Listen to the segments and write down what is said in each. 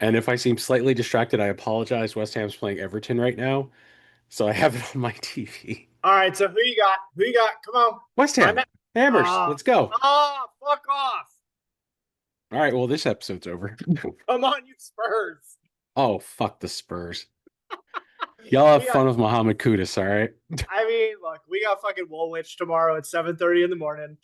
And if I seem slightly distracted, I apologize. West Ham's playing Everton right now, so I have it on my TV. All right, so who you got? Who you got? Come on. West My Ham, man. Hammers, Ah, let's go. fuck off. All right, well, this episode's over. Come on, you Spurs. Oh, fuck the Spurs. Y'all have We got fun with Mohamed Kudus, all right? I mean, look, we got fucking Woolwich tomorrow at 7:30 in the morning.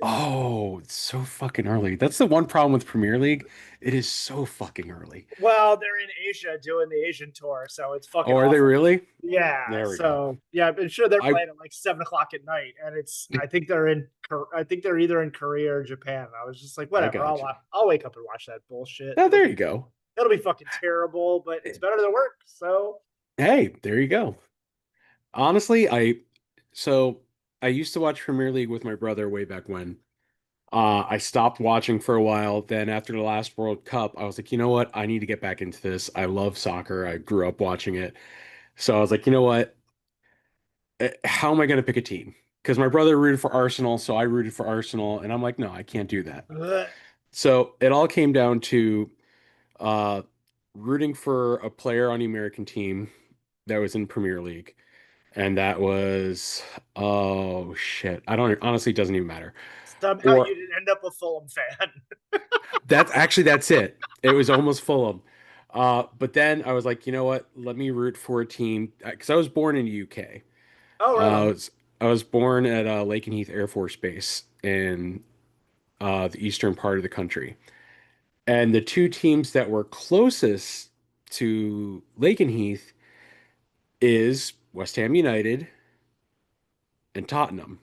Oh, it's so fucking early. That's the one problem with Premier League. It is so fucking early. Well, they're in Asia doing the Asian tour, so it's Oh, fucking are they awful. really? Yeah, There we go. so yeah, I'm sure they're I playing at like 7 o'clock at night, and it's I think they're either in Korea or Japan. I was just like, I whatever, got you. I'll wake up and watch that bullshit. Oh, there you go. It'll be fucking terrible, but it's better than work. So Hey, there you go. Honestly, so I used to watch Premier League with my brother way back when. I stopped watching for a while. Then after the last World Cup, I was like, you know what? I need to get back into this. I love soccer. I grew up watching it. So I was like, you know what? How am I going to pick a team? Because my brother rooted for Arsenal, so I rooted for Arsenal, and I'm like, no, I can't do that. ugh, So it all came down to uh, rooting for a player on the American team that was in Premier League, and that was oh shit, I don't honestly, it doesn't even matter. somehow you Or didn't end up a Fulham fan. that's it. It was almost Fulham. But then I was like, you know what? Let me root for a team because I was born in the UK. Oh, right Uh, I on. was, I was born at Lakenheath Air Force Base in the eastern part of the country. And the two teams that were closest to Lakenheath is West Ham United and Tottenham.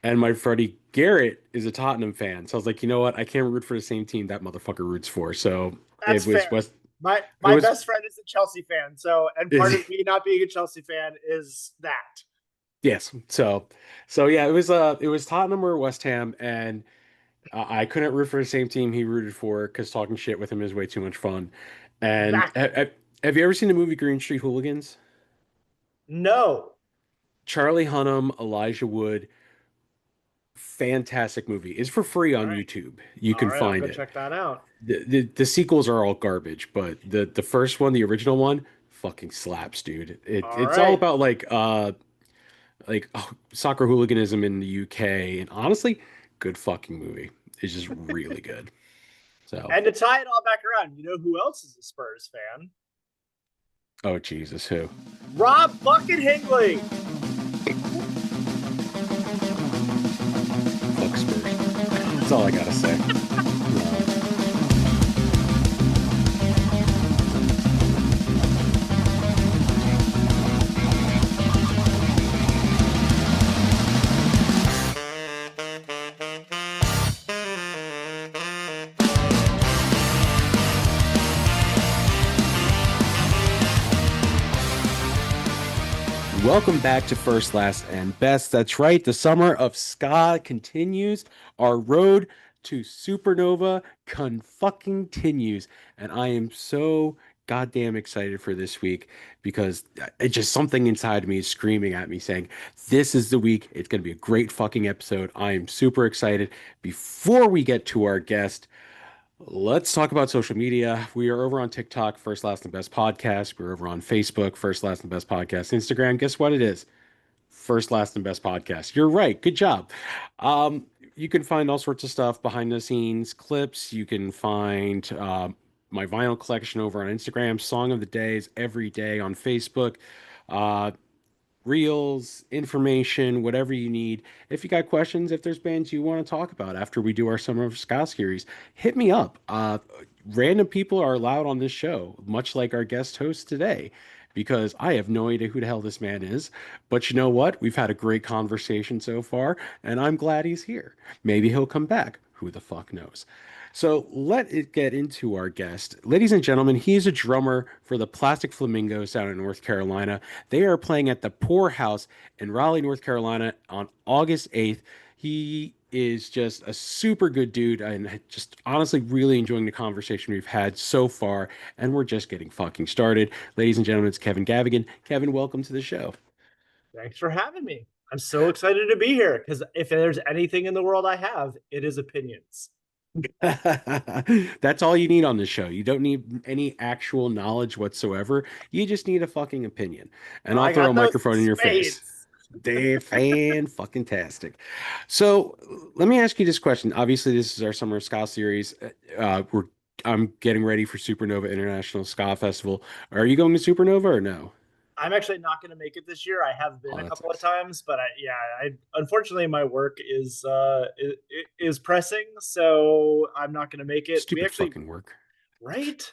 And my buddy Garrett is a Tottenham fan. So I was like, you know what? I can't root for the same team that motherfucker roots for. So That's fair. My It my was, best friend is a Chelsea fan, so and part of me not being a Chelsea fan is that. yes. So yeah, it was Tottenham or West Ham. And I couldn't root for the same team he rooted for because talking shit with him is way too much fun. And Exactly. have you ever seen the movie Green Street Hooligans? No. Charlie Hunnam, Elijah Wood, fantastic movie. It's for free All on right. YouTube. You All can right, I'll find go it. check that out. The sequels are all garbage, but the first one, the original one, fucking slaps, dude. All It's all right. about soccer hooliganism in the UK, and honestly, good fucking movie. It's just really good. So, And to tie it all back around, you know who else is a Spurs fan? oh Jesus, who? Rob fucking Hingley. Fuck Spurs. That's all I gotta say. Welcome back to First, Last, and Best. That's right. The summer of ska continues. Our road to supernova con fucking continues, and I am so goddamn excited for this week because it's just something inside of me is screaming at me saying, "This is the week. It's going to be a great fucking episode." I am super excited. Before we get to our guest, let's talk about social media. We are over on TikTok, First, Last, and Best Podcast. We're over on Facebook, First, Last, and Best Podcast. Instagram, guess what it is? First, Last, and Best Podcast. You're right. Good job. You can find all sorts of stuff behind the scenes, clips. You can find my vinyl collection over on Instagram, Song of the Days every day on Facebook. Uh, Reels, information, whatever you need. If you got questions, if there's bands you want to talk about after we do our Summer of Ska series, hit me up. Random people are allowed on this show, much like our guest host today, because I have no idea who the hell this man is. But you know what? We've had a great conversation so far, and I'm glad he's here. Maybe he'll come back. Who the fuck knows? So let it get into our guest. Ladies and gentlemen, he's a drummer for the Plastic Flamingos down in North Carolina. They are playing at the Poorhouse in Raleigh, North Carolina on August 8th. He is just a super good dude and just honestly really enjoying the conversation we've had so far. And we're just getting fucking started. Ladies and gentlemen, it's Kevin Gavigan. Kevin, welcome to the show. Thanks for having me. I'm so excited to be here because if there's anything in the world I have, it is opinions. That's all you need on the show. You don't need any actual knowledge whatsoever. You just need a fucking opinion. And I'll I throw a got those in microphone in your face. spades. They fan fucking tastic. So let me ask you this question. Obviously, this is our summer ska series. We're I'm getting ready for Supernova International Ska Festival. Are you going to Supernova or no? I'm actually not going to make it this year. I have been Oh, a that couple of sucks. times, but I unfortunately my work is pressing, so I'm not going to make it. We Stupid actually, fucking work. right?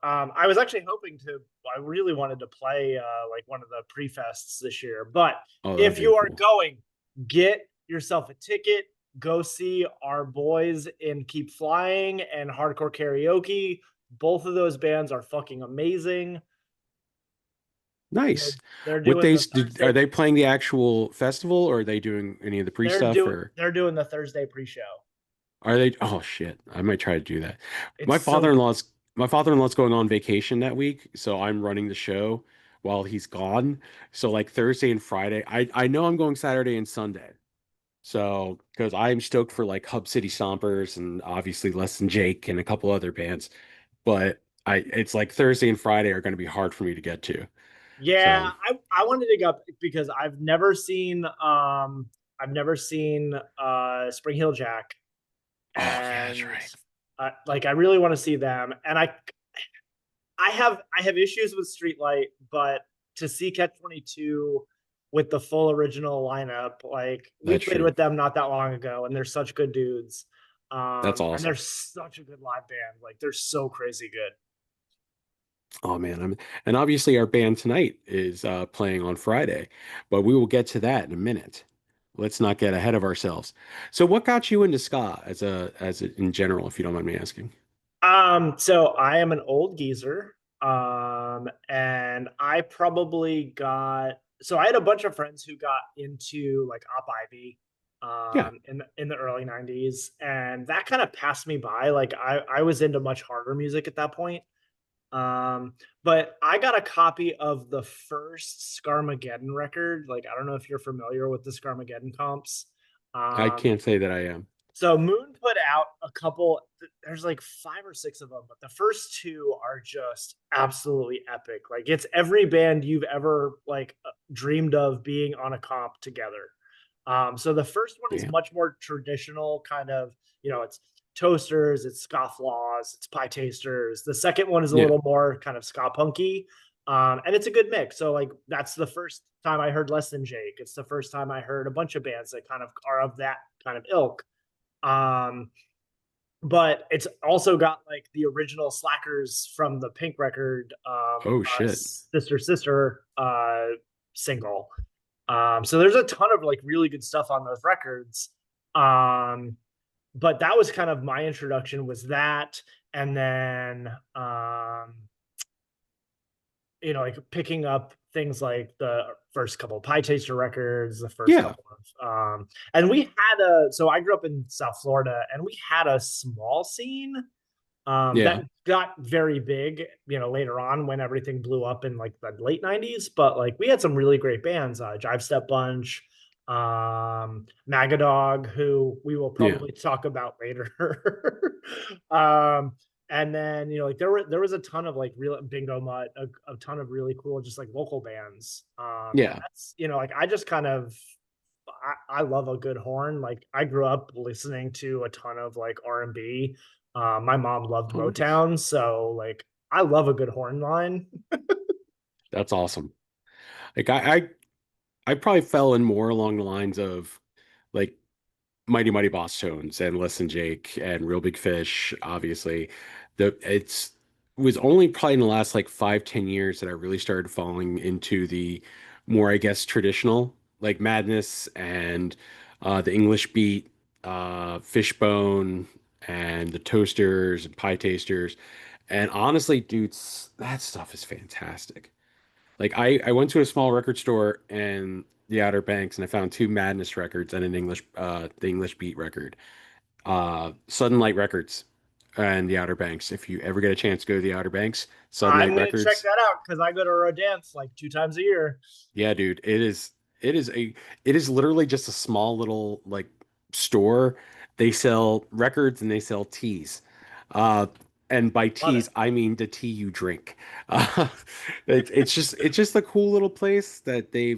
I was actually hoping to. I really wanted to play like one of the pre-fests this year, but Oh, that'd if be you are cool. going, get yourself a ticket. Go see our boys in Keep Flying and Hardcore Karaoke. Both of those bands are fucking amazing. They're Nice. they're What doing the days are Thursday. they playing the actual festival or are they doing any of the pre stuff or They're doing the Thursday pre-show. are they? Oh shit. I might try to do that. It's My so good. father-in-law's my father-in-law's going on vacation that week, so I'm running the show while he's gone. So like Thursday and Friday, I know I'm going Saturday and Sunday. So because I'm stoked for like Hub City Stompers and obviously Less Than Jake and a couple other bands, but I it's like Thursday and Friday are going to be hard for me to get to. Yeah, So I wanted to go because I've never seen Spring Heel Jack, oh yeah, that's and right. like I really want to see them. And I have issues with Streetlight, but to see Catch 22 with the full original lineup, like we That's played true. with them not that long ago, and they're such good dudes. That's And they're awesome. such a good live band. Like they're so crazy good. Oh man, and obviously our band tonight is playing on Friday, but we will get to that in a minute. Let's not get ahead of ourselves. So, what got you into ska in general, if you don't mind me asking? So I am an old geezer. And I probably got so I had a bunch of friends who got into like Op Ivy Yeah, in the early 90s, and that kind of passed me by. Like I was into much harder music at that point. But I got a copy of the first Scarmageddon record. Like I don't know if you're familiar with the Scarmageddon comps. I Um, can't say that I am. so Moon put out a couple. There's like five or six of them, but the first two are just absolutely epic. Like it's every band you've ever like dreamed of being on a comp together. So the first one is Yeah, much more traditional, kind of. It's Toasters, it's Scofflaws, it's Pie Tasters. The second one is a yeah, little more kind of ska punky, and it's a good mix. So like that's the first time I heard Less Than Jake. It's the first time I heard a bunch of bands that kind of are of that kind of ilk. Um, but it's also got like the original Slackers from the Pink record, oh shit. Sister Sister single. So there's a ton of like really good stuff on those records. Um, but that was kind of my introduction was that, and then like picking up things like the first couple of Pie Taster records, the first Yeah, couple of, and we had so I grew up in South Florida, and we had a small scene yeah, that got very big, later on when everything blew up in like the late 90s. But like we had some really great bands, Jive Step Bunch, Magadog, who we will yeah. probably talk about later. um, and then like there was a ton of like real Bingo Mutt, a ton of really cool just like local bands. And Yeah. that's like I just kind of I love a good horn. Like I grew up listening to a ton of like R&B. My mom loved Oh, nice. Motown, so like I love a good horn line. That's awesome. Like I probably fell in more along the lines of like Mighty Mighty Boss Tones and Less Than Jake and Real Big Fish, obviously. It was only probably in the last like 5, 10 years that I really started falling into the more, I guess, traditional, like Madness and the English Beat, Fishbone and the Toasters and Pie Tasters. And honestly, dudes, that stuff is fantastic. Like I went to a small record store in the Outer Banks and I found two Madness records and the English Beat record. Sudden Light Records and the Outer Banks. If you ever get a chance to go to the Outer Banks, Sudden I'm Light gonna check Records. that out because I go to a dance like 2 times a year. Yeah, dude, it is literally just a small little like store They sell records and they sell teas. Uh, and by Love it. teas, I mean the tea you drink. Uh, it's just a cool little place that they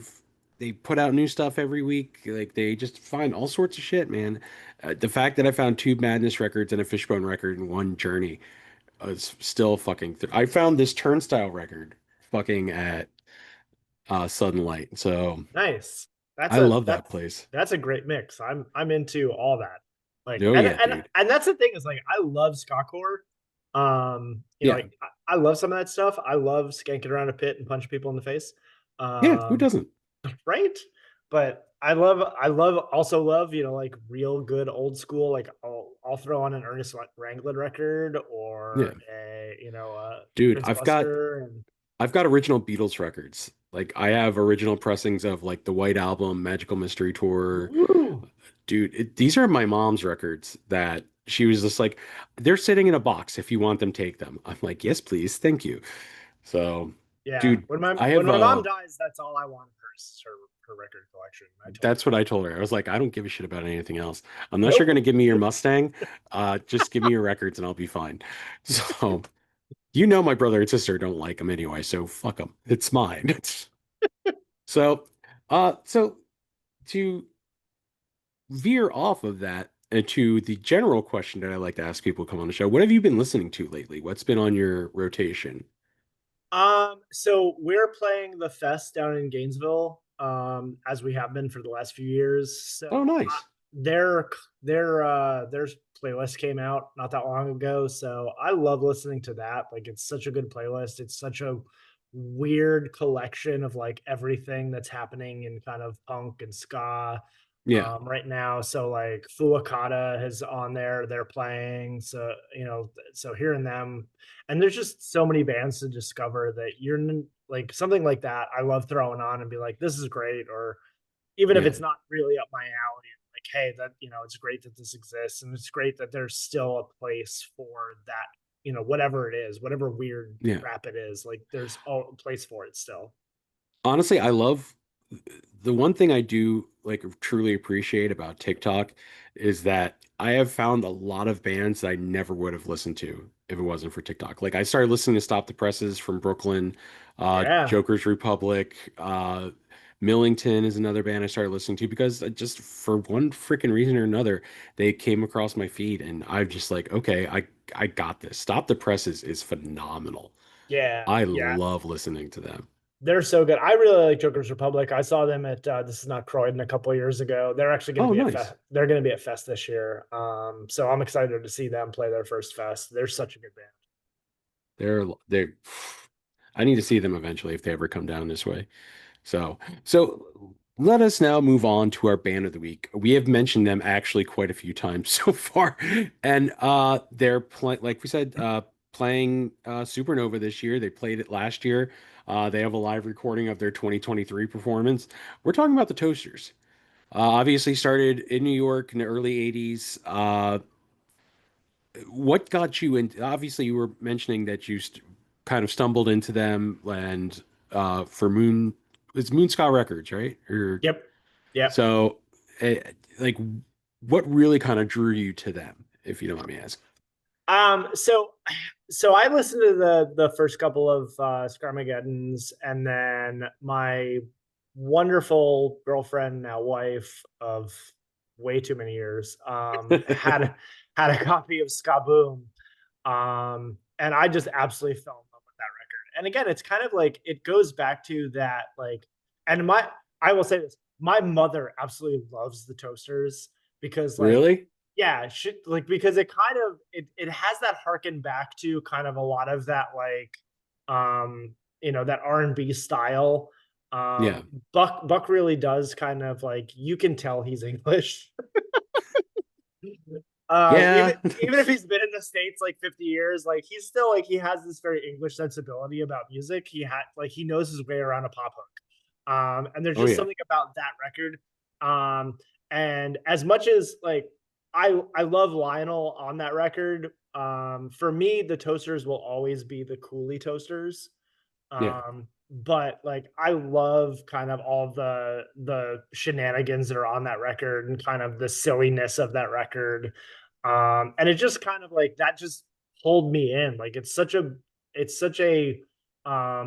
put out new stuff every week. Like they just find all sorts of shit, man. The fact that I found two Madness records and a Fishbone record in one journey is still fucking. I found this Turnstile record fucking at Sudden Light. So Nice. That's I a love that that's place. that's a great mix. I'm into all that. Like Oh yeah, dude. and that's the thing is like I love skacore. Yeah, Like I love some of that stuff. I love skanking around a pit and punch people in the face. yeah. Who Um, doesn't? right? But also love, like real good old school. Like I'll throw on an Ernest Wrangler record Yeah, or a dude. Prince I've got Buster and I've got original Beatles records. Like I have original pressings of like the White Album, Magical Mystery Tour. woo. Dude, these are my mom's records that she was just like, they're sitting in a box. If you want them, take them. I'm like, yes, please, thank you. So, Yeah, dude, when my I when have my mom dies, that's all I want of her is her record collection. I told her that's what that. I told her. I was like, I don't give a shit about anything else. Unless you're gonna Nope. give me your Mustang, just give me your records and I'll be fine. So, you know my brother and sister don't like them anyway, so fuck them. It's mine. So, so to veer off of that and to the general question that I like to ask people who come on the show, what have you been listening to lately? What's been on your rotation? So we're playing the fest down in Gainesville, as we have been for the last few years. Oh, So nice. their playlist came out not that long ago. So I love listening to that. Like it's such a good playlist. It's such a weird collection of like everything that's happening in kind of punk and ska Yeah, right now. So like Fuakata is on there, they're playing. So, so hearing them, and there's just so many bands to discover that like something like that. I love throwing on and be like, this is great. Or even if yeah, it's not really up my alley, like, hey, it's great that this exists. And it's great that there's still a place for that, whatever it is, whatever weird yeah. crap it is, like there's a place for it still. Honestly, I love the one thing I do like truly appreciate about TikTok is that I have found a lot of bands that I never would have listened to if it wasn't for TikTok. Like I started listening to Stop the Presses from Brooklyn, Yeah. Joker's Republic, Millington is another band I started listening to because just for one freaking reason or another, they came across my feed and I'm just like, okay, I got this. Stop the Presses is phenomenal. Yeah. I Yeah. love listening to them. They're so good. I really like Joker's Republic. I saw them at This Is Not Croydon a couple of years ago. They're actually going to Oh, be at nice. Fest. They're going to be at Fest this year. So I'm excited to see them play their first Fest. They're such a good band. They're I need to see them eventually if they ever come down this way. So let us now move on to our band of the week. We have mentioned them actually quite a few times so far. And they're playing like we said, playing Supernova this year. They played it last year. They have a live recording of their 2023 performance. We're talking about the Toasters. Obviously started in New York in the early 80s. What got you in? Obviously, you were mentioning that you kind of stumbled into them and for it's Moon Ska Records, right? Or Yep. Yep. so, uh, like, what really kind of drew you to them, if you don't mind me asking? So I listened to the first couple of Scarmageddons, and then my wonderful girlfriend, now wife of way too many years, had a copy of Ska Boom. And I just absolutely fell in love with that record. And again, it's kind of like it goes back to that, like, and I will say this, my mother absolutely loves the Toasters because like Really? yeah, like because it kind of it has that harken back to kind of a lot of that like that R&B style. Yeah. Buck really does kind of like you can tell he's English. Even Yeah. even if he's been in the States like 50 years, like he's still like he has this very English sensibility about music. He knows his way around a pop hook. And there's Oh just yeah. something about that record. Um, and as much as like I love Lionel on that record, for me, the Toasters will always be the Cooley Toasters. Yeah. but like I love kind of all the shenanigans that are on that record and kind of the silliness of that record. And it just kind of like that just pulled me in. Like it's such a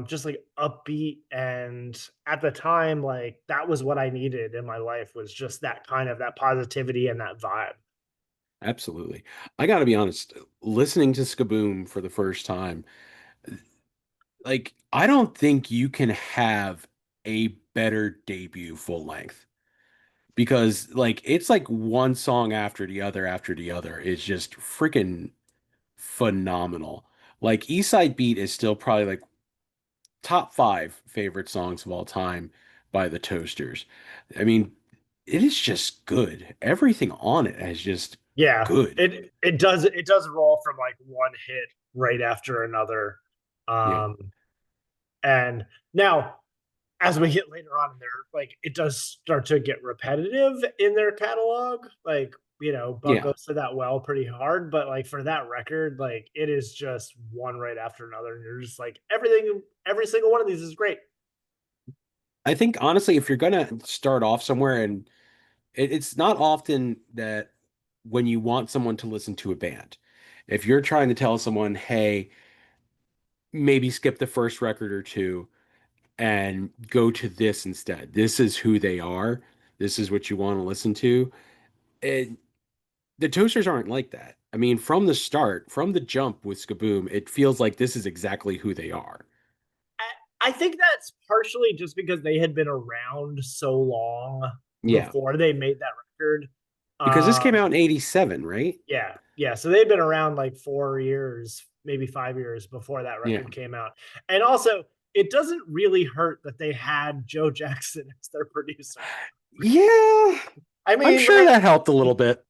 just like upbeat, and at the time like that was what I needed in my life, was just that kind of that positivity and that vibe. Absolutely. I got to be honest, listening to Skaboom for the first time, like, I don't think you can have a better debut full length because, like, it's like one song after the other is just freaking phenomenal. Like, East Side Beat is still probably like top five favorite songs of all time by the Toasters. I mean, it is just good. Everything on it is just Yeah, good. it does roll from like one hit right after another. Yeah. Um, and now as we get later on in there, like it does start to get repetitive in their catalog. Like, Buck Yeah. goes to that well pretty hard, but like for that record, like it is just one right after another. And you're just like, every single one of these is great. I think honestly, if you're gonna start off somewhere, and it's not often that when you want someone to listen to a band, if you're trying to tell someone, hey, maybe skip the first record or two and go to this instead. This is who they are. This is what you want to listen to. And the Toasters aren't like that. I mean, from the start, from the jump with Skaboom, it feels like this is exactly who they are. I think that's partially just because they had been around so long Yeah. before they made that record. Because this came Um, out in 87, right? Yeah, yeah. So they'd been around like 4 years, maybe 5 years before that Yeah. record came out. And also, it doesn't really hurt that they had Joe Jackson as their producer. Yeah. I I'm mean, sure like that helped a little bit.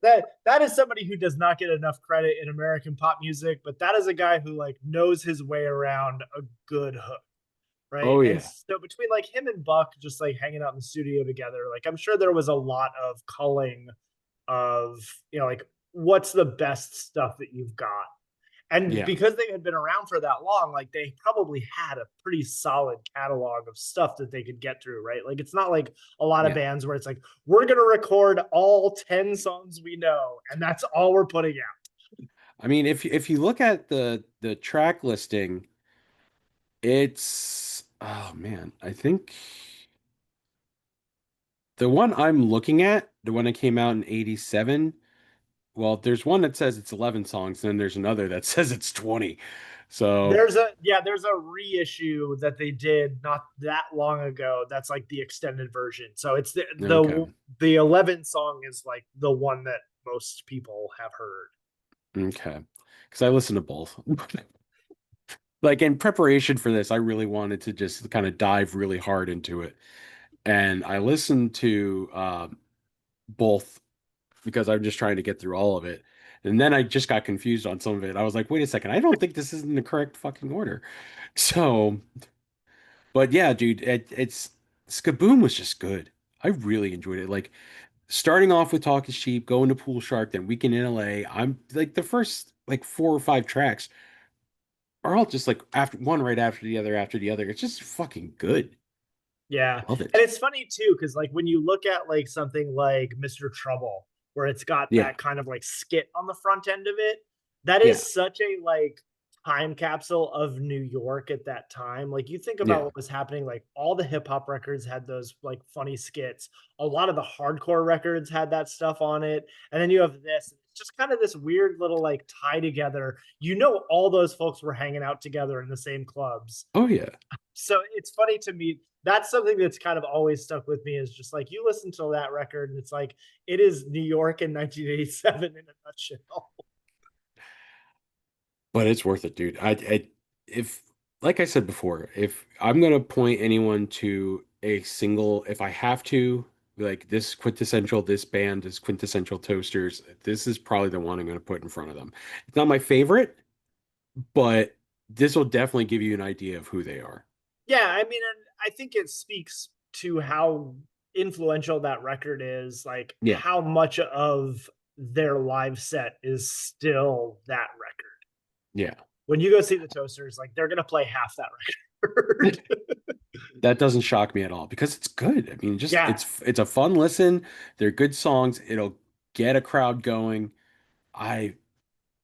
that is somebody who does not get enough credit in American pop music, but that is a guy who like knows his way around a good hook, right? Oh, And yeah. so between like him and Buck just like hanging out in the studio together, like I'm sure there was a lot of culling of, like what's the best stuff that you've got. And Yeah. because they had been around for that long, like they probably had a pretty solid catalog of stuff that they could get through, right? Like it's not like a lot of Yeah. bands where it's like, we're going to record all 10 songs we know, and that's all we're putting out. I mean, if you look at the track listing, it's oh man, I think the one I'm looking at, the one that came out in 87, well, there's one that says it's 11 songs, and then there's another that says it's 20. So, There's a reissue that they did not that long ago. That's like the extended version. So it's okay. the 11 song is like the one that most people have heard. Okay. Because I listen to both. Like in preparation for this, I really wanted to just kind of dive really hard into it. And I listened to both because I'm just trying to get through all of it. And then I just got confused on some of it. I was like, wait a second, I don't think this is in the correct fucking order. So, but yeah, dude, it's Skaboom was just good. I really enjoyed it. Like starting off with Talk is Cheap, going to Pool Shark, then Weekend in LA. I'm like the first like four or five tracks are all just like after one right after the other. It's just fucking good. Yeah. Love And it. it's funny too, because like when you look at like something like Mr. Trouble, where it's got Yeah. that kind of like skit on the front end of it, that Yeah. is such a like time capsule of New York at that time. Like you think about Yeah. what was happening, like all the hip hop records had those like funny skits. A lot of the hardcore records had that stuff on it. And then you have this. It's just kind of this weird little like tie together. All those folks were hanging out together in the same clubs. Oh yeah. So it's funny to me. That's something that's kind of always stuck with me, is just like you listen to that record and it's like it is New York in 1987 in a nutshell. But it's worth it, dude. If like I said before, if I'm gonna point anyone to a single, if I have to, like this quintessential, this band is quintessential Toasters, this is probably the one I'm gonna put in front of them. It's not my favorite, but this will definitely give you an idea of who they are. Yeah, I mean, and I think it speaks to how influential that record is, like Yeah. how much of their live set is still that record. Yeah. When you go see the Toasters, like they're gonna play half that record. That doesn't shock me at all because it's good. I mean, just Yeah, it's a fun listen. They're good songs. It'll get a crowd going. I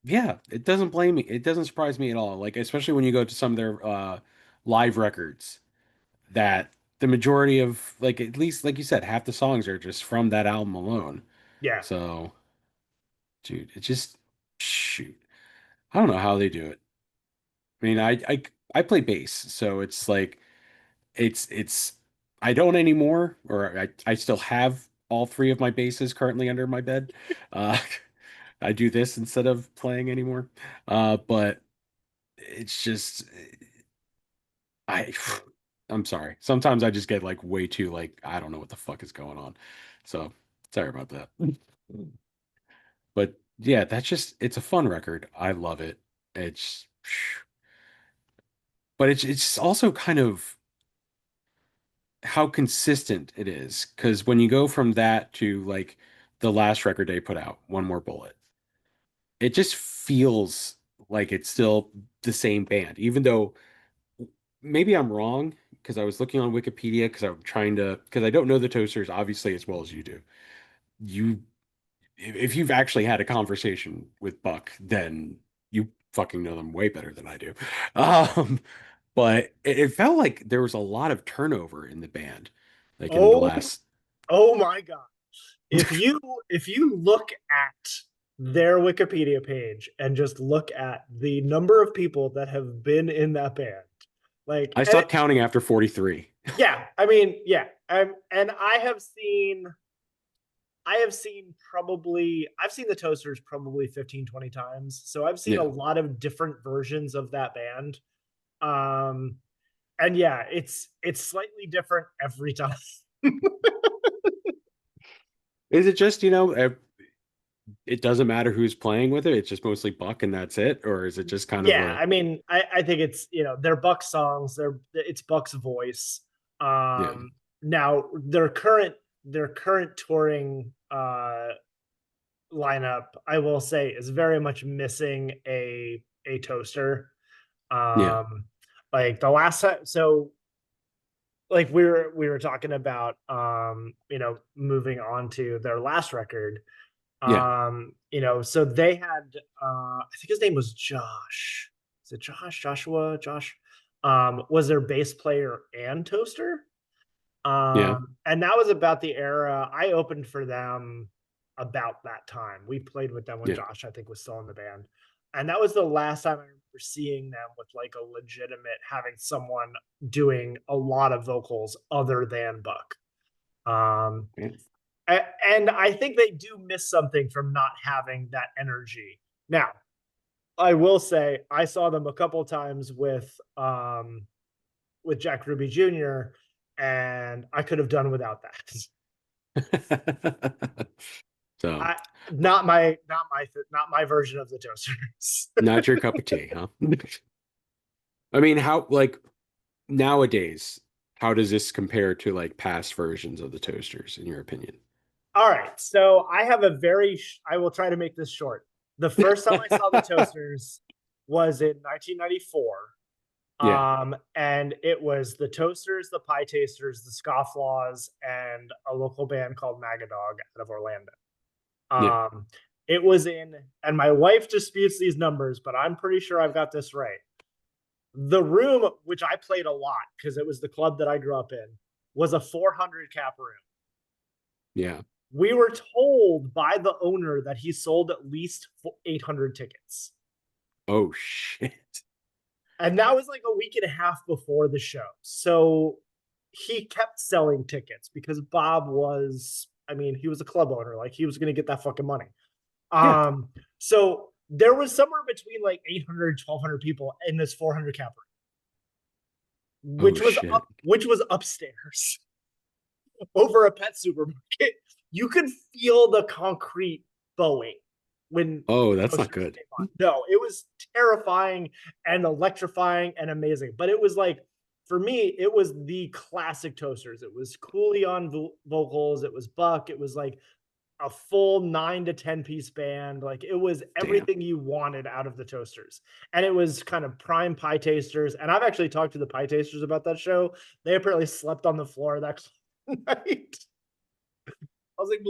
Yeah, it doesn't blame me. It doesn't surprise me at all. Like especially when you go to some of their live records that the majority of like at least like you said, half the songs are just from that album alone. yeah. So, dude, it just shoot. I don't know how they do it. I mean, I play bass, so it's like it's I don't anymore, or I still have all three of my basses currently under my bed. Uh, I do this instead of playing anymore. But it's just I I'm sorry. Sometimes I just get like way too like I don't know what the fuck is going on. So sorry about that. But yeah, that's just it's a fun record. I love it. It's but it's also kind of how consistent it is. Because when you go from that to like the last record they put out, One More Bullet, it just feels like it's still the same band, even though maybe I'm wrong because I was looking on Wikipedia because I'm trying to because I don't know the Toasters obviously as well as you do. You if you've actually had a conversation with Buck, then you fucking know them way better than I do. Um, but it felt like there was a lot of turnover in the band, like in the Oh, last. oh my God. If you if you look at their Wikipedia page and just look at the number of people that have been in that band, like, I and stopped counting after 43. yeah, I mean, yeah, and I've seen the Toasters probably 15, 20 times. So I've seen a Yeah. lot of different versions of that band. Um, and yeah, it's slightly different every time. Is it just, it doesn't matter who's playing with it, it's just mostly Buck and that's it? Or is it just kind of Yeah, a, I mean, I think it's they're Buck songs. It's Buck's voice. yeah, Now their current touring lineup, I will say, is very much missing a toaster. yeah, Um, like the last time, so like we were talking about moving on to their last record. yeah, So they had I think his name was Josh. Is it Josh? Joshua? Josh? Was their bass player and toaster. yeah, And that was about the era I opened for them about that time. We played with them when yeah. Josh, I think, was still in the band. And that was the last time I remember seeing them with like a legitimate having someone doing a lot of vocals other than Buck. Um, Yeah. and I think they do miss something from not having that energy. Now, I will say I saw them a couple times with Jack Ruby Jr. and I could have done without that. So, I not my version of the Toasters. not your cup of tea, huh? I mean, how, like, nowadays, how does this compare to like past versions of the Toasters, in your opinion? All right, so I will try to make this short. The first time I saw the Toasters was in 1994. Yeah, And it was the Toasters, the Pie Tasters, the Scofflaws, and a local band called Magadog out of Orlando. yeah, Um, it was in, and my wife disputes these numbers, but I'm pretty sure I've got this right. The room, which I played a lot because it was the club that I grew up in, was a 400 cap room. yeah. We were told by the owner that he sold at least 800 tickets. Oh shit. And that was like a week and a half before the show. So he kept selling tickets because Bob was, I mean, he was a club owner. Like he was going to get that fucking money. Yeah. So there was somewhere between like 800, 1,200 people in this 400 cap room, Oh shit. which was upstairs over a pet supermarket. You could feel the concrete bowing when Oh, the that's not Toasters good. came on. No, it was terrifying and electrifying and amazing. But it was like, for me, it was the classic Toasters. It was Cooley on vocals. It was Buck. It was like a full 9 to 10 piece band. Like it was Damn. everything you wanted out of the Toasters. And it was kind of prime pie tasters. And I've actually talked to the pie tasters about that show. They apparently slept on the floor that night. I was like,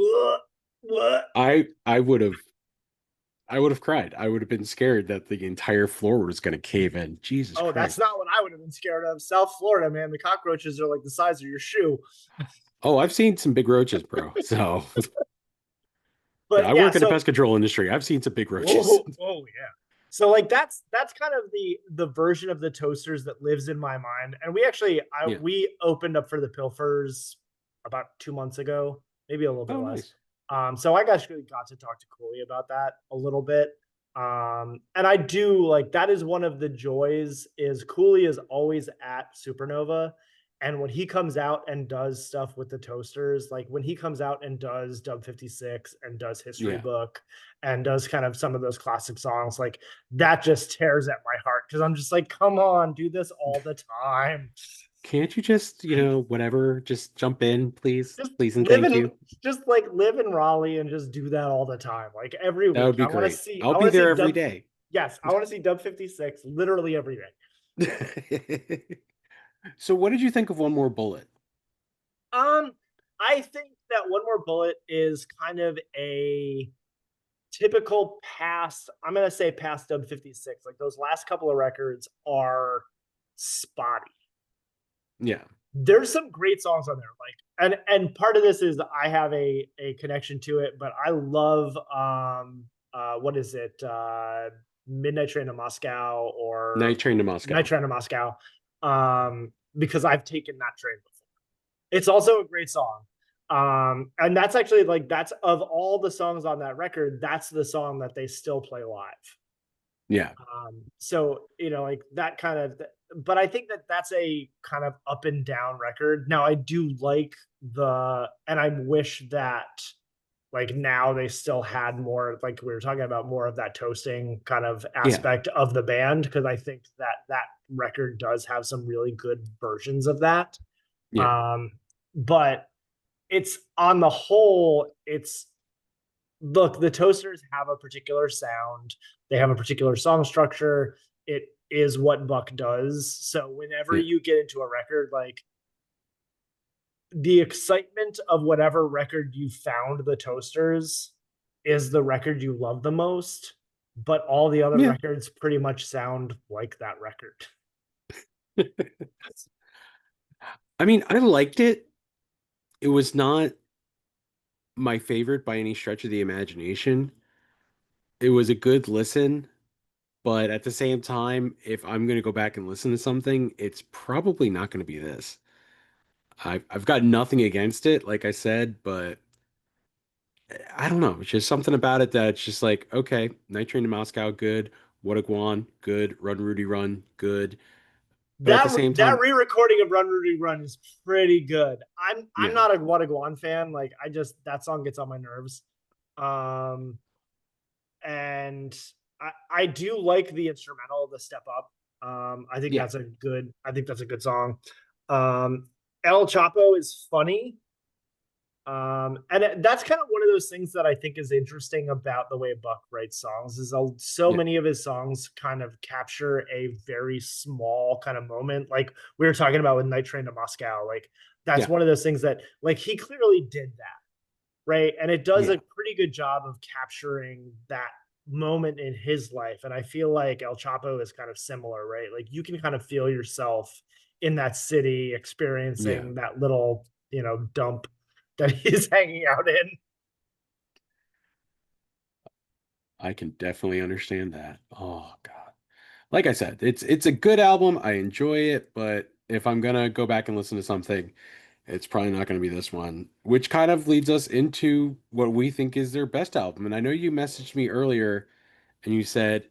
what? I would have cried. I would have been scared that the entire floor was going to cave in. Jesus Oh, that's Christ. not what I would have been scared of. South Florida, man, the cockroaches are like the size of your shoe. Oh, I've seen some big roaches, bro. So But I yeah, work in the so pest control industry. I've seen some big roaches. oh, oh yeah. So like that's kind of the version of the Toasters that lives in my mind. And we actually Yeah. we opened up for the Pilfers about 2 months ago, maybe a little bit Oh, less. nice. So I actually got to talk to Cooley about that a little bit. And I do like that is one of the joys is Cooley is always at Supernova. And when he comes out and does stuff with the Toasters, like when he comes out and does Dub 56 and does History Yeah. Book and does kind of some of those classic songs, like that just tears at my heart because I'm just like, come on, do this all the time. Can't you just, whatever, just jump in, please? Just Please and live thank in you. just like live in Raleigh and just do that all the time. Like every That would week. be great. I'll I be want to there see every Dub day. yes, I want to see Dub 56 literally every day. So what did you think of One More Bullet? Um, I think that One More Bullet is kind of a typical past, I'm gonna say past Dub 56. Like those last couple of records are spotty. Yeah. There's some great songs on there, like and part of this is I have a connection to it, but I love what is it? Midnight Train to Moscow or Night Train to Night Moscow. Train to Moscow. Because I've taken that train before. It's also a great song. And that's actually like that's of all the songs on that record, that's the song that they still play live. Yeah. So like that kind of, but I think that that's a kind of up and down record. Now I do like and I wish that like now they still had more, like we were talking about, more of that toasting kind of Yeah. aspect of the band, because I think that that record does have some really good versions of that. Yeah. Um, but it's on the whole, it's look, the Toasters have a particular sound. They have a particular song structure. It is what Buck does. So whenever Yeah. you get into a record, like the excitement of whatever record you found the Toasters is the record you love the most, but all the other Yeah. records pretty much sound like that record. I mean, I liked it. It was not my favorite by any stretch of the imagination. It was a good listen, but at the same time, if I'm going to go back and listen to something, it's probably not going to be this. I've got nothing against it, like I said, but I don't know. It's just something about it that it's just like, okay, Night Train to Moscow, good. What a Guan, good. Run Rudy Run, good. But at the same That time, re-recording of Run Rudy Run is pretty good. I'm yeah, not a Guadaguan fan. Like I just that song gets on my nerves. Um and I do like the instrumental, the step up. yeah, I think that's a good song. El Chapo is funny. That's kind of one of those things that I think is interesting about the way Buck writes songs is so yeah, many of his songs kind of capture a very small kind of moment. Like we were talking about with Night Train to Moscow, like that's yeah, one of those things that like he clearly did that, right? And it does a yeah, pretty good job of capturing that moment in his life. And I feel like El Chapo is kind of similar, right? Like you can kind of feel yourself in that city yeah. experiencing that little, dump that he's hanging out in. I can definitely understand that. Oh God. Like I said, it's a good album. I enjoy it, but if I'm gonna go back and listen to something, it's probably not gonna be this one, which kind of leads us into what we think is their best album. And I know you messaged me earlier and you said,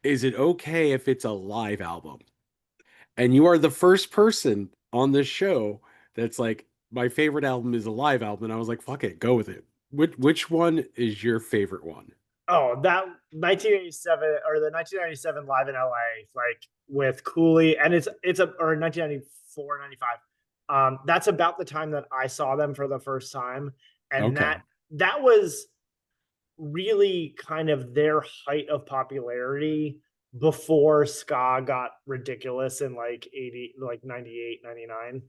"Is it okay if it's a live album?" And you are the first person on this show that's like, my favorite album is a live album. And I was like, fuck it, go with it. Which one is your favorite one? Oh, that 1987 or the 1997 Live in LA, like with Cooley, and it's a or 1994, 95. That's about the time that I saw them for the first time, and that Okay. that was really kind of their height of popularity before ska got ridiculous in like 80, like 98, 99.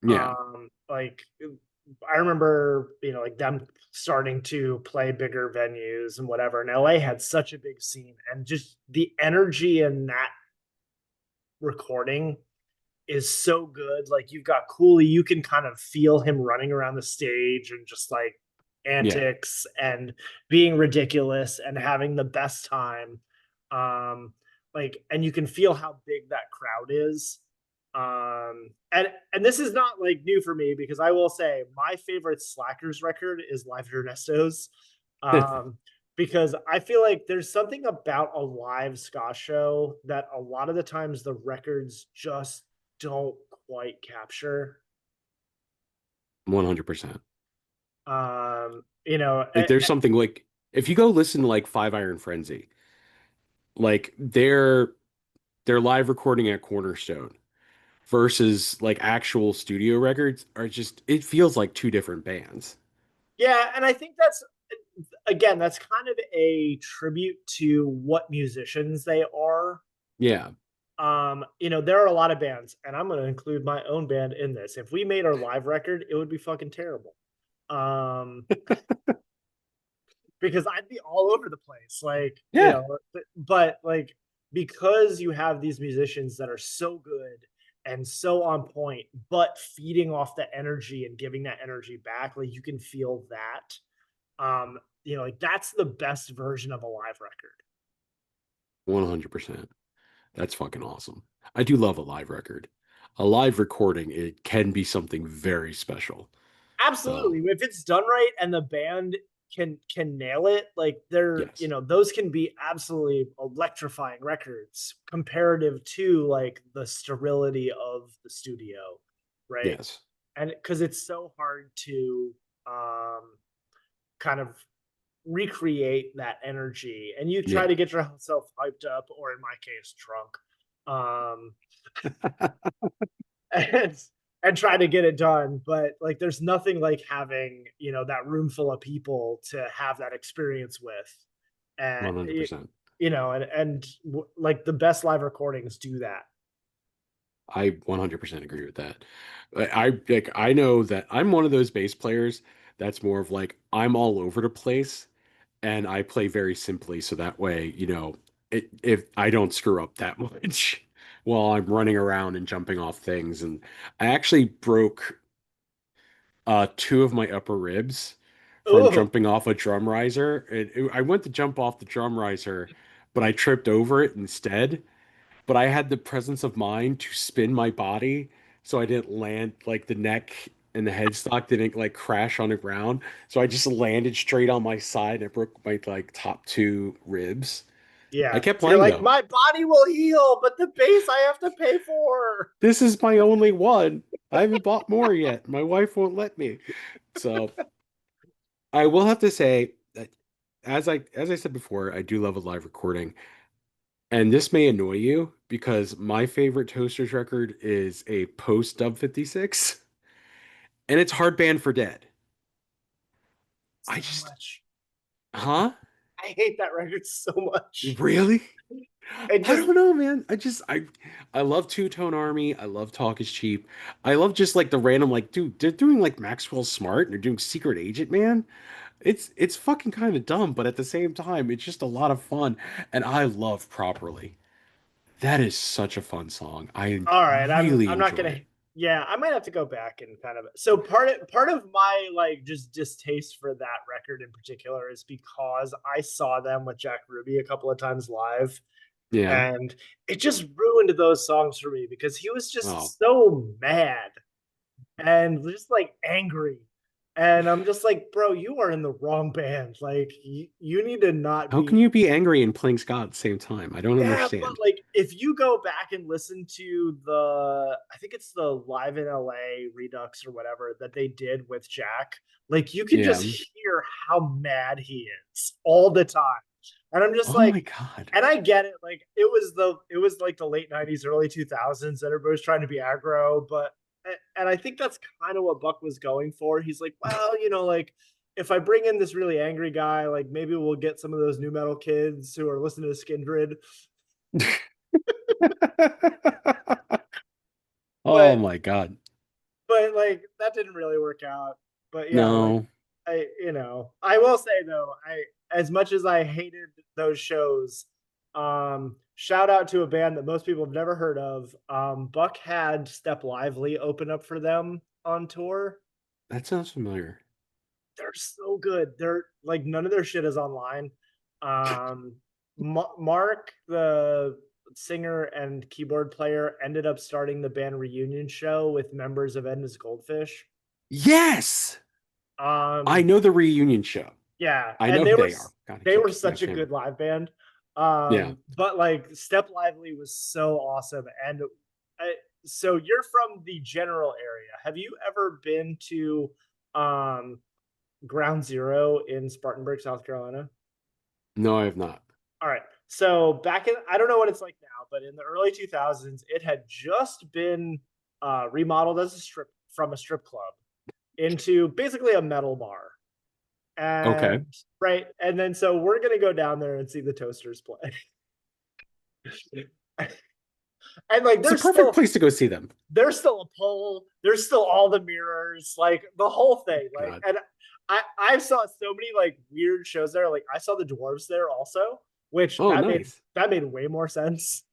Yeah. Like I remember, like them starting to play bigger venues and whatever. And LA had such a big scene, and just the energy in that recording is so good. Like you've got Cooley, you can kind of feel him running around the stage and just like Yeah. antics and being ridiculous and having the best time. Um, and you can feel how big that crowd is. And this is not like new for me, because I will say my favorite Slackers record is Live at Ernesto's. Um, because I feel like there's something about a live ska show that a lot of the times the records just don't quite capture. 100%. Um, you know, Like there's something like if you go listen to like Five Iron Frenzy, like their live recording at Cornerstone versus like actual studio records are just it feels like two different bands. yeah, and I think that's, again, that's kind of a tribute to what musicians they are. Yeah. There are a lot of bands, and I'm going to include my own band in this. If we made our live record, it would be fucking terrible. Um, because I'd be all over the place. Yeah. But like, because you have these musicians that are so good and so on point, but feeding off the energy and giving that energy back, like you can feel that. Like that's the best version of a live record. 100%. That's fucking awesome. I do love a live record. A live recording, it can be something very special. Absolutely. If it's done right and the band can nail it, like Yes. those can be absolutely electrifying records comparative to like the sterility of the studio, right? Yes. And because it's so hard to um kind of recreate that energy, and you try Yeah. to get yourself hyped up, or in my case drunk, um and and try to get it done. But like there's nothing like having, that room full of people to have that experience with. And 100%. like the best live recordings do that. I 100% agree with that. I know that I'm one of those bass players that's more of like I'm all over the place and I play very simply so that way, if I don't screw up that much while I'm running around and jumping off things. And I actually broke two of my upper ribs from Oh jumping off a drum riser. I went to jump off the drum riser, but I tripped over it instead. But I had the presence of mind to spin my body so I didn't land like the neck and the headstock didn't like crash on the ground. So I just landed straight on my side and I broke my like top two ribs. I yeah, kept you're playing like, though. my body will heal, but the base I have to pay for. This is my only one. I haven't bought more yet. My wife won't let me. So I will have to say that as I said before, I do love a live recording. And this may annoy you because my favorite Toasters record is a post Dub 56, and it's Hard Band for Dead. I So just, much. huh? I hate that record so much. Really? It I just don't know, man. I love Two Tone Army. I love Talk is Cheap. I love just like the random, like, dude, they're doing like Maxwell Smart and they're doing Secret Agent, man. It's fucking kind of dumb, but at the same time, it's just a lot of fun. And I love Properly. That is such a fun song. I All right, really I'm not enjoy gonna. it. Yeah, I might have to go back and kind of. So part of my like just distaste for that record in particular is because I saw them with Jack Ruby a couple of times live, Yeah. and it just ruined those songs for me because he was Oh. just so mad and just like angry. And I'm just like, bro, you are in the wrong band. Like, you need to not How can be. you be angry and playing ska at the same time? I don't Yeah, but understand. like if you go back and listen to I think it's the Live in LA Redux or whatever that they did with Jack, like you can just Yeah. hear how mad he is all the time. And I'm just Oh my like, God. and I get it. Like it was like the late 90s, early 2000s that everybody was trying to be aggro, but and I think that's kind of what Buck was going for. He's like, well, like if I bring in this really angry guy, like maybe we'll get some of those new metal kids who are listening to Skindred. Oh But my God. like that didn't really work out. But yeah, like No, I will say though, I as much as I hated those shows, shout out to a band that most people have never heard of. Buck had Step Lively open up for them on tour. that sounds familiar. They're so good. They're like none of their shit is online. Mark, the singer and keyboard player, ended up starting the band reunion show with members of Edna's Goldfish. Yes, I Um, know the reunion show. yeah, I and know who they are. God, I they keep were kicking such that a camera. good live band. Yeah. But like Step Lively was so awesome, and I, so you're from the general area. Have you ever been to um Ground Zero in Spartanburg, South Carolina? No, I have not. All right. So back in, I don't know what it's like now, but in the early 2000s, it had just been remodeled as a strip club into basically a metal bar. Okay. And right. And then so we're going to go down there and see the Toasters play. And like It's a perfect place to go see them. there's still a pole, there's still all the mirrors, like the whole thing. Like, God. and I saw so many like weird shows there. Like I saw the dwarves there also, which Oh, nice. that made way more sense.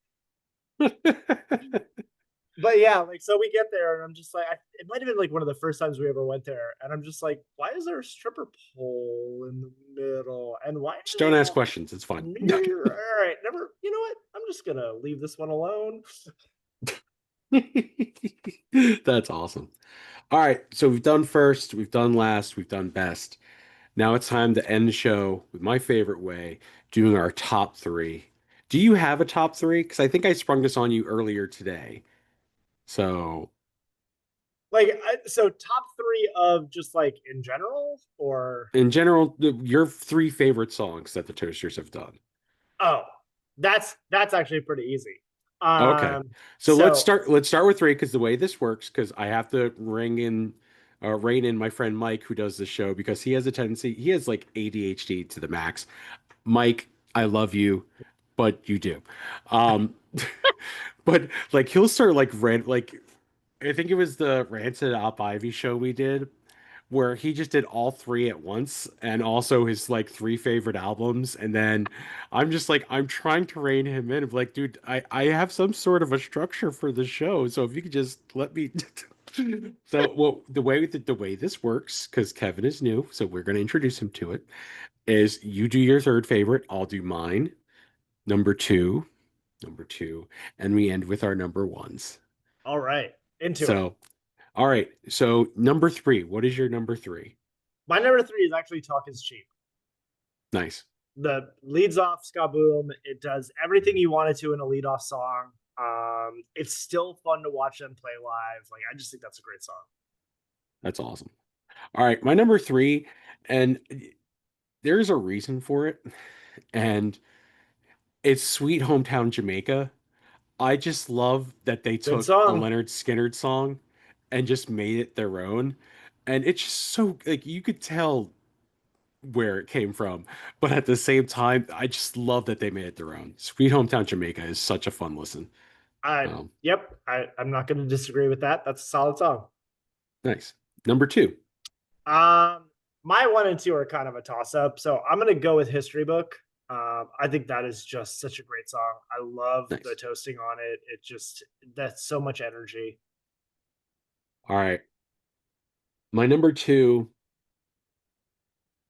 But yeah, like so we get there and I'm just like, it might have been like one of the first times we ever went there, and I'm just like, why is there a stripper pole in the middle, and why Just are don't they ask all questions. It's fine. near? All right, never. You know what? I'm just gonna leave this one alone. That's awesome. All right, so we've done first, we've done last, we've done best. Now it's time to end the show with my favorite way, doing our top three. Do you have a top three? Because I think I sprung this on you earlier today. So, Like, so top three of just like in general, or in general, your three favorite songs that the Toasters have done. oh, that's actually pretty easy. Okay. Um, So so let's start with three because the way this works, because I have to rein in my friend Mike who does the show because he has a tendency, he has like ADHD to the max. Mike, I love you, but you do. Um, but like he'll start like I think it was the Rancid Op Ivy show we did where he just did all three at once and also his like three favorite albums. And then I'm just like, I'm trying to rein him in. I'm like, dude, I have some sort of a structure for the show. So if you could just let me. So, well, the way this works, because Kevin is new, so we're going to introduce him to it, is you do your third favorite, I'll do mine, number two, number two, and we end with our number ones. all right, into it. So, all right. So, number three, what is your number three? My number three is actually Talk is Cheap. Nice. The leads off ska boom. It does everything you wanted to in a lead off song. It's still fun to watch them play live. Like I just think that's a great song. That's awesome. All right, my number three, and there's a reason for it, and it's Sweet Hometown Jamaica. I just love that they Good took a song. Leonard Skinner song and just made it their own. And it's just so like you could tell where it came from, but at the same time, I just love that they made it their own. Sweet Hometown Jamaica is such a fun listen. Yep. I'm not going to disagree with that. That's a solid song. Nice. Number two. Um, my one and two are kind of a toss up, so I'm going to go with History Book. I think that is just such a great song. I love the Nice. toasting on it. It just that's so much energy. All right. My number two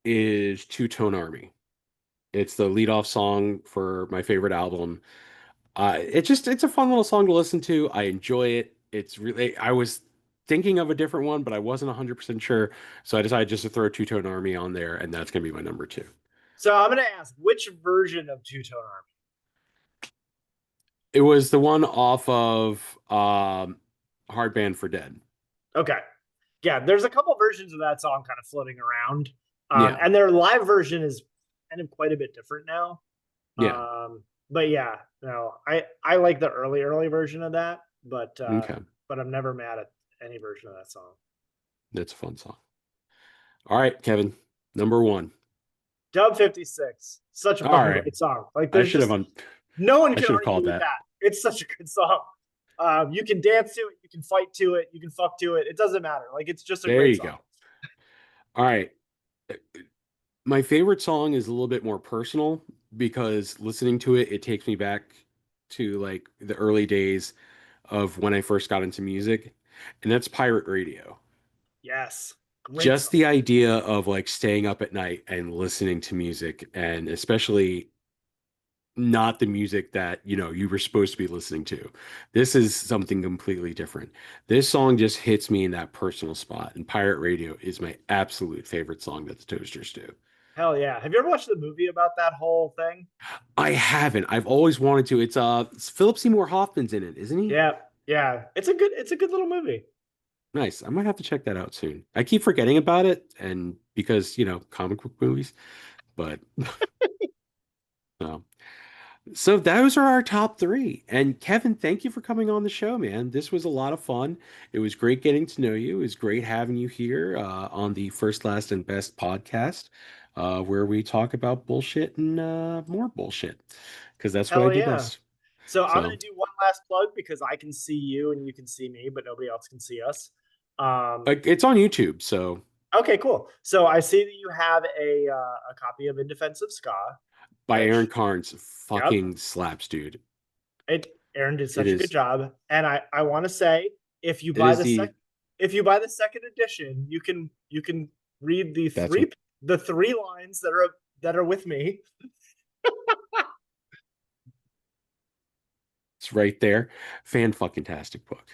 is Two Tone Army. It's the lead-off song for my favorite album. It's a fun little song to listen to. I enjoy it. It's really I was thinking of a different one, but I wasn't 100% sure. So I decided just to throw Two Tone Army on there, and that's gonna be my number two. So I'm going to ask, which version of Two Tone Army? It was the one off of Hard Band for Dead. Okay. Yeah, there's a couple versions of that song kind of floating around. Yeah, And their live version is kind of quite a bit different now. yeah. But yeah, no, I like the early version of that, Okay. but I'm never mad at any version of that song. That's a fun song. All right, Kevin. Number one. Dub 56. Such a All fucking right. great song. Like I there's should have just un- no one I can should have argue called with that. that. It's such a good song. You can dance to it, you can fight to it, you can fuck to it. It doesn't matter. Like it's just a There great you song. go. All right. My favorite song is a little bit more personal because listening to it, it takes me back to like the early days of when I first got into music, and that's pirate radio. Yes. Great Just song. the idea of like staying up at night and listening to music, and especially not the music that, you were supposed to be listening to. This is something completely different. This song just hits me in that personal spot, and Pirate Radio is my absolute favorite song that the Toasters do. Hell yeah. Have you ever watched the movie about that whole thing? I haven't. I've always wanted to. It's Philip Seymour Hoffman's in it, isn't he? Yeah. Yeah. It's a good little movie. Nice. I might have to check that out soon. I keep forgetting about it, and because, comic book movies, but no. So those are our top three. And Kevin, thank you for coming on the show, man. This was a lot of fun. It was great getting to know you. It was great having you here on the First, Last, and Best podcast, where we talk about bullshit and more bullshit, because that's what I Hell do yeah. best. So I'm So gonna do one last plug because I can see you and you can see me, but nobody else can see us. like, it's on YouTube. So Okay, cool. So I see that you have a copy of In Defense of Ska, by Aaron which, Carnes, yep, fucking slaps, dude. it Aaron did It such a good is. job. And I want to say if you It buy is the sec the. if you buy the second edition, you can read the That's what. three lines that are with me. It's right there. Fan fucking tastic book.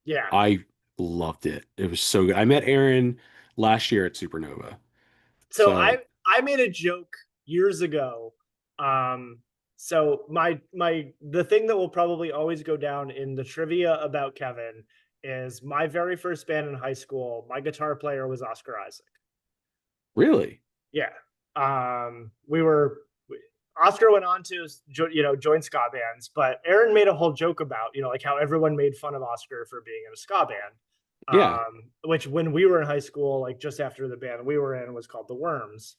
Yeah. I loved it. It was so good. I met Aaron last year at Supernova. So So I made a joke years ago. Um, so my the thing that will probably always go down in the trivia about Kevin is my very first band in high school. My guitar player was Oscar Isaac. really, Yeah. We were Oscar went on to join ska bands, but Aaron made a whole joke about like how everyone made fun of Oscar for being in a ska band. yeah, Which when we were in high school, like just after the band we were in was called the Worms.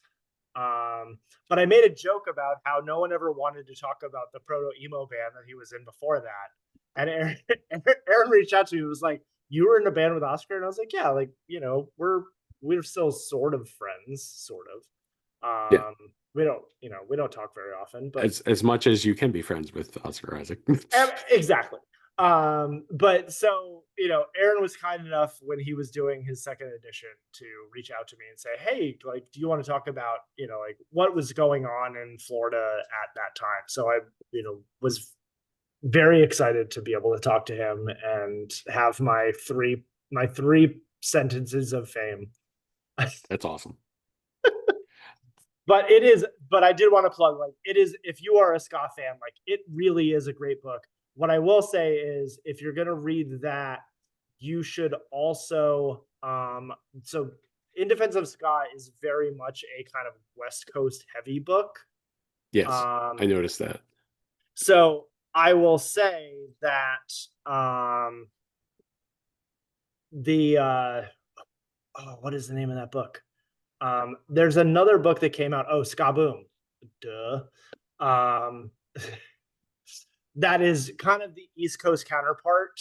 But I made a joke about how no one ever wanted to talk about the proto emo band that he was in before that. And Aaron reached out to me and was like, "You were in a band with Oscar?" And I was like, "Yeah, like we're still sort of friends, sort of. yeah. We don't talk very often, but As much as you can be friends with Oscar Isaac. exactly. But so Aaron was kind enough when he was doing his second edition to reach out to me and say, "Hey, like, do you want to talk about like what was going on in Florida at that time?" So I was very excited to be able to talk to him and have my three sentences of fame. That's awesome. But I did want to plug, like, it is, if you are a ska fan, like, it really is a great book. What I will say is if you're going to read that, you should also so In Defense of Ska is very much a kind of West Coast heavy book. Yes, I um noticed that. so I will say that the what is the name of that book? There's another book that came out. Oh, Ska Boom. Duh. Um, that is kind of the East Coast counterpart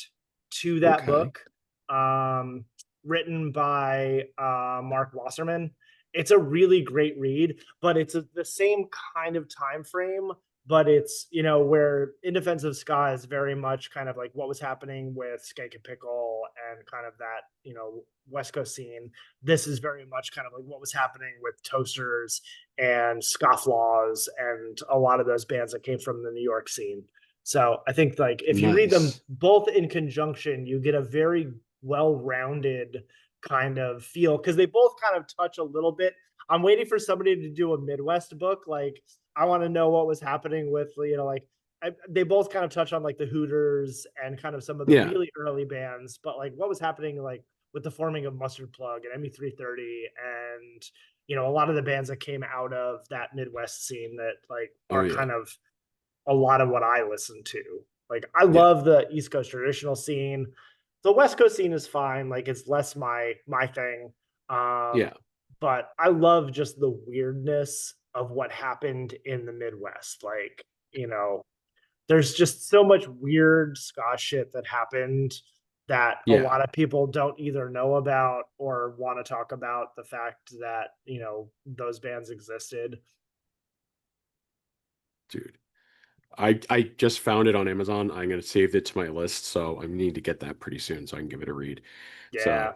to that Okay. book, um, written by Mark Wasserman. It's a really great read, but it's the same kind of time frame. But it's where In Defense of Ska is very much kind of like what was happening with Skank and Pickle and kind of that West Coast scene. This is very much kind of like what was happening with Toasters and Scofflaws and a lot of those bands that came from the New York scene. So I think, like, if you read them Nice. both in conjunction, you get a very well-rounded kind of feel because they both kind of touch a little bit. I'm waiting for somebody to do a Midwest book. Like, I want to know what was happening with like they both kind of touch on like the Hooters and kind of some of the Yeah. really early bands, but like what was happening like with the forming of Mustard Plug and ME330 and a lot of the bands that came out of that Midwest scene that like Oh are yeah. kind of a lot of what I listen to. Like, I Yeah. love the East Coast traditional scene. The West Coast scene is fine. Like, it's less my thing. Um, Yeah. but I love just the weirdness of what happened in the Midwest. Like, you know, there's just so much weird ska shit that happened that a Yeah, lot of people don't either know about or want to talk about the fact that, those bands existed. dude. I just found it on Amazon. I'm gonna save it to my list, so I need to get that pretty soon so I can give it a read. Yeah. So,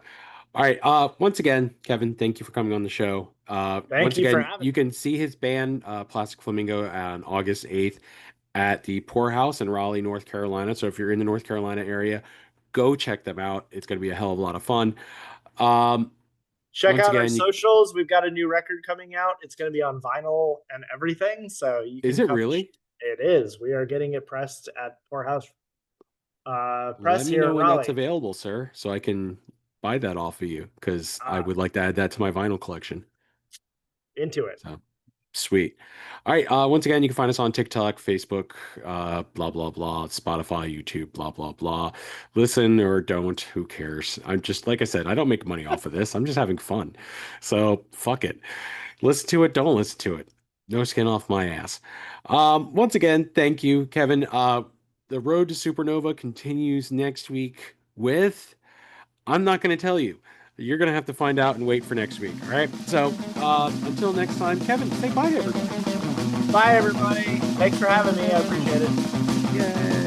all right. Once again, Kevin, thank you for coming on the show. Thank Once you for again, having you me. can see his band, Plastic Flamingo, on August 8th at the Poorhouse in Raleigh, North Carolina. So if you're in the North Carolina area, go check them out. It's going to be a hell of a lot of fun. Um, Check Once out our again, socials. We've got a new record coming out. It's going to be on vinyl and everything. So you is can it come. really? It is. We are getting it pressed at Poorhouse Let Press me here know in when that's Raleigh. available, sir, so I can buy that off of you because I Uh, would like to add that to my vinyl collection. into it. So. Sweet. All right. Once again, you can find us on TikTok, Facebook, blah, blah, blah, Spotify, YouTube, blah, blah, blah. Listen or don't, who cares? I'm just, like I said, I don't make money off of this. I'm just having fun. So fuck it. Listen to it, don't listen to it. No skin off my ass. Once again, thank you, Kevin. The road to Supernova continues next week with I'm not going to tell you. You're going to have to find out and wait for next week. All right. So until next time, Kevin, say bye to everybody. Bye, everybody. Thanks for having me. I appreciate it. Yay.